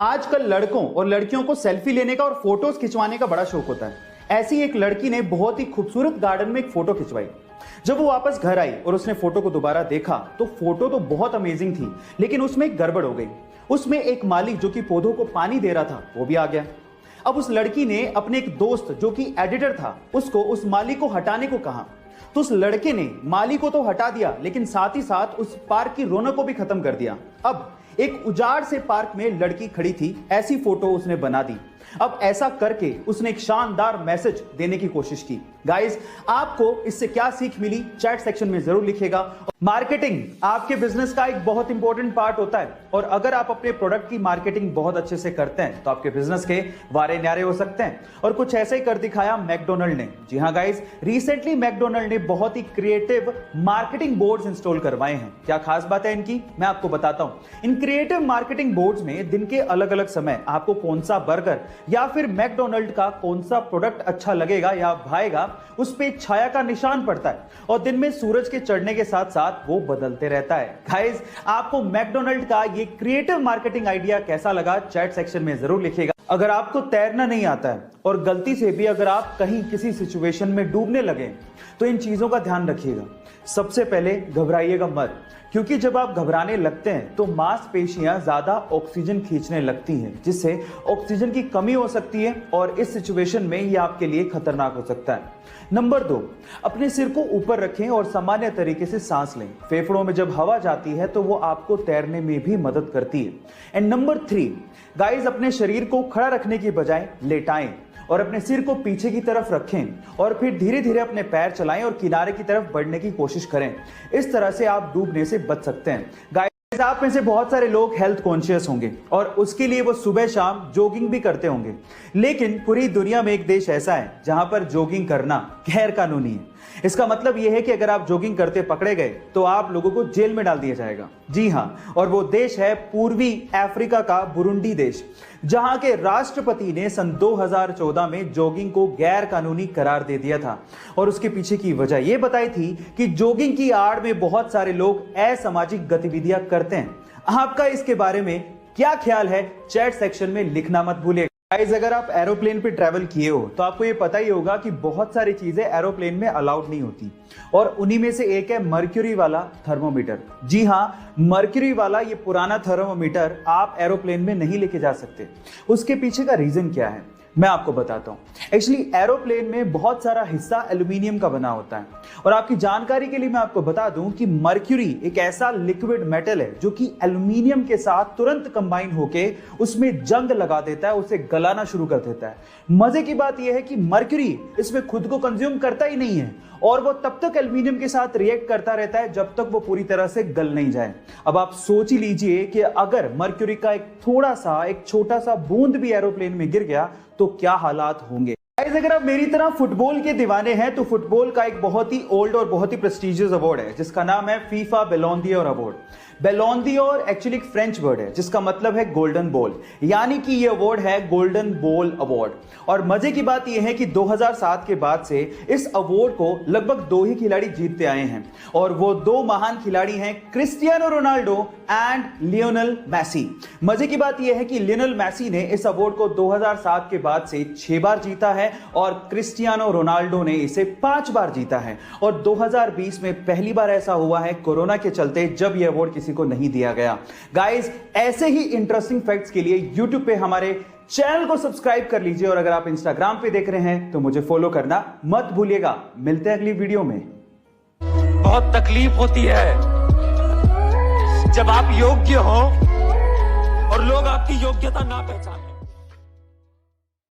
आजकल लड़कों और लड़कियों को सेल्फी लेने का और फोटोज खिंचवाने का बड़ा शौक होता है। ऐसी एक लड़की ने बहुत ही खूबसूरत गार्डन में एक फोटो खिंचवाई। जब वो वापस घर आई और उसने फोटो को दोबारा देखा तो फोटो तो बहुत अमेजिंग थी, लेकिन उसमें एक गड़बड़ हो गई। उसमें एक माली जो कि पौधों को पानी दे रहा था वो भी आ गया। अब उस लड़की ने अपने एक दोस्त जो कि एडिटर था उसको उस माली को हटाने को कहा, तो उस लड़के ने माली को तो हटा दिया, लेकिन साथ ही साथ उस पार्क की रौनक को भी खत्म कर दिया। अब एक उजाड़ से पार्क में लड़की खड़ी थी, ऐसी फोटो उसने बना दी। अब ऐसा करके उसने एक शानदार मैसेज देने की कोशिश की। गाइस, आपको इससे क्या सीख मिली चैट सेक्शन में जरूर लिखिएगा। मार्केटिंग आपके बिजनेस का एक बहुत इंपॉर्टेंट पार्ट होता है, और अगर आप अपने प्रोडक्ट की मार्केटिंग बहुत अच्छे से करते हैं तो आपके बिजनेस के वारे न्यारे हो सकते हैं। और कुछ ऐसे ही कर दिखाया मैकडोनल्ड ने। जी हाँ गाइस, रिसेंटली मैकडोनल्ड ने बहुत ही क्रिएटिव मार्केटिंग बोर्ड्स इंस्टॉल करवाए हैं। क्या खास बात है इनकी, मैं आपको बताता हूं। इन क्रिएटिव मार्केटिंग बोर्ड्स में दिन के अलग अलग समय आपको कौन सा बर्गर या फिर मैकडोनल्ड का कौन सा प्रोडक्ट अच्छा लगेगा या भाएगा, उस पे छाया का निशान पड़ता है, और दिन में सूरज के चढ़ने के साथ साथ वो बदलते रहता है। गाइस, आपको मैकडोनल्ड का ये क्रिएटिव मार्केटिंग आइडिया कैसा लगा चैट सेक्शन में जरूर लिखिएगा। अगर आपको तैरना नहीं आता है और गलती से भी अगर आप कहीं किसी सिचुएशन में डूबने लगे तो इन चीजों का ध्यान रखिएगा। सबसे पहले घबराइएगा मत, क्योंकि जब आप घबराने लगते हैं तो मांसपेशियां ज्यादा ऑक्सीजन खींचने लगती हैं, जिससे ऑक्सीजन की कमी हो सकती है और इस सिचुएशन में ये आपके लिए खतरनाक हो सकता है। नंबर 2, अपने सिर को ऊपर रखें और सामान्य तरीके से सांस लें। फेफड़ों में जब हवा जाती है तो वो आपको तैरने में भी मदद करती है। एंड नंबर 3, गाइस, अपने शरीर को खड़ा रखने की बजाय लेटाएं और अपने सिर को पीछे की तरफ रखें और फिर धीरे धीरे अपने पैर चलाएं और किनारे की तरफ बढ़ने की कोशिश करें। इस तरह से आप डूबने से बच सकते हैं। गाइस, आप में से बहुत सारे लोग हेल्थ कॉन्शियस होंगे और उसके लिए वो सुबह शाम जॉगिंग भी करते होंगे, लेकिन पूरी दुनिया में एक देश ऐसा है जहां पर जॉगिंग करना गैर कानूनी है। इसका मतलब यह है कि अगर आप जॉगिंग करते पकड़े गए तो आप लोगों को जेल में डाल दिया जाएगा। जी हाँ, और वो देश है पूर्वी अफ्रीका का बुरुंडी देश, जहां के राष्ट्रपति ने सन 2014 में जॉगिंग को गैर कानूनी करार दे दिया था। और उसके पीछे की वजह यह बताई थी कि जॉगिंग की आड़ में बहुत सारे लोग असामाजिक गतिविधियां करते हैं। आपका इसके बारे में क्या ख्याल है चैट सेक्शन में लिखना मत भूलिएगा। गाइस, अगर आप एरोप्लेन पे ट्रैवल किए हो तो आपको ये पता ही होगा कि बहुत सारी चीजें एरोप्लेन में अलाउड नहीं होती, और उन्हीं में से एक है मर्क्यूरी वाला थर्मोमीटर। जी हाँ, मर्क्यूरी वाला ये पुराना थर्मोमीटर आप एरोप्लेन में नहीं लेके जा सकते। उसके पीछे का रीजन क्या है मैं आपको बताता हूं। एक्चुअली एरोप्लेन में बहुत सारा हिस्सा एल्यूमिनियम का बना होता है, और आपकी जानकारी के लिए मैं आपको बता दूं कि मर्क्यूरी एक ऐसा लिक्विड मेटल है जो कि एल्यूमिनियम के साथ तुरंत कंबाइन होके उसमें जंग लगा देता है, उसे गलाना शुरू कर देता है। मजे की बात यह है कि मर्क्यूरी इसमें खुद को कंज्यूम करता ही नहीं है, और वो तब तक एल्यूमिनियम के साथ रिएक्ट करता रहता है जब तक वो पूरी तरह से गल नहीं जाए। अब आप सोच ही लीजिए कि अगर मर्क्यूरी का एक छोटा सा बूंद भी एरोप्लेन में गिर गया तो क्या हालात होंगे। अगर आप मेरी तरह फुटबॉल के दीवाने हैं तो फुटबॉल का एक बहुत ही ओल्ड और बहुत ही प्रेस्टिजियस अवार्ड है जिसका नाम है FIFA Ballon d'Or award. Ballon d'Or actually एक फ्रेंच वर्ड है जिसका मतलब है गोल्डन बॉल, यानी कि ये अवार्ड है गोल्डन बॉल अवार्ड। और मजे की बात यह है कि 2007 के बाद से इस अवार्ड को लगभग 2 ही खिलाड़ी जीतते आए हैं, और वो 2 महान खिलाड़ी हैं Cristiano Ronaldo and Lionel Messi. मजे की बात यह है कि लियोनेल मेसी ने इस अवार्ड को 2007 के बाद से 6 बार जीता है, और क्रिस्टियानो रोनाल्डो ने इसे 5 बार जीता है। और 2020 में पहली बार ऐसा हुआ है कोरोना के चलते जब यह अवार्ड किसी को नहीं दिया गया। गाइस, ऐसे ही इंटरेस्टिंग फैक्ट्स के लिए YouTube पे हमारे चैनल को सब्सक्राइब कर लीजिए, और अगर आप Instagram पे देख रहे हैं तो मुझे फॉलो करना मत भूलिएगा। मिलते हैं अगली वीडियो में। बहुत तकलीफ होती है जब आप योग्य हो और लोग आपकी योग्यता ना पहचाने।